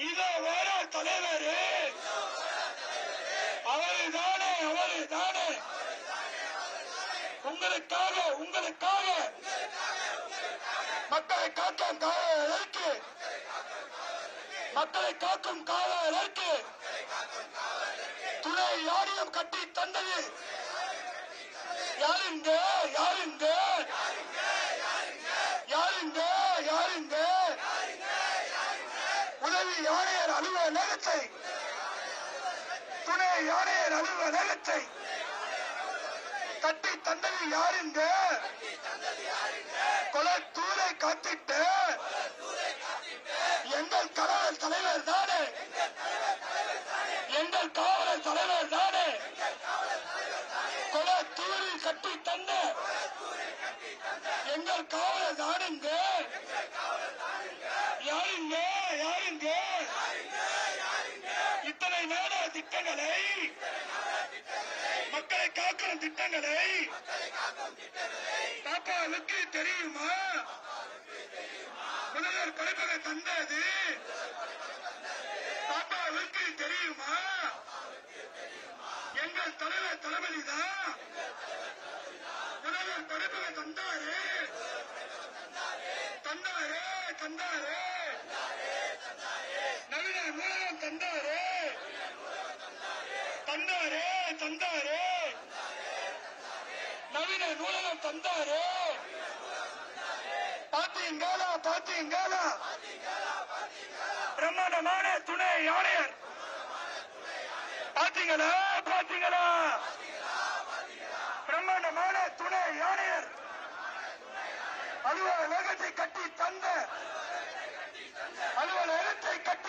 இதோ வேற தலைவர் அவருதானே அவருதானே உங்களுக்காக உங்களுக்காக மக்களை காக்கும் காவலருக்கு மக்களை காக்கும் காவலருக்கு துணை ஆணையம் கட்டி தந்தது யாருங்க யாருங்க யாருங்க யாருங்க உதவி ஆணையர் அலுவலகத்தை துணை ஆணையர் அலுவலகத்தை கட்டி தந்தது யாருங்க கொலத்தூரை காத்திட்ட எங்கள் காவலர் தலைவர் தானே எங்கள் காவலர் தலைவர் தானே கொலத்தூரில் கட்டி தந்த எங்கள் காவலர் தானுங்க யாருங்க யாருங்க இத்தனை நேர திட்டங்களை மக்களை காக்கும் திட்டங்களை பாப்பாவுக்கு தெரியுமா முதல்வர் படைப்பதை தந்தது பாப்பாவுக்கு தெரியுமா எங்கள் தலைவர் தளபதிதான் முதல்வர் படைப்பதை தந்தாரு தந்தாரு தந்தாரு நவீன நூலகம் தந்தாரு தந்தாரு தந்தாரு நவீன நூலகம் தந்தாரு பாத்தீங்களா பாத்தீங்களா பிரம்மாண்டமான துணை ஆணையர் பாத்தீங்களா பாத்தீங்களா பிரம்மாண்டமான துணை ஆணையர் அலுவலகத்தை கட்டி தந்த அலுவலகத்தை கட்டி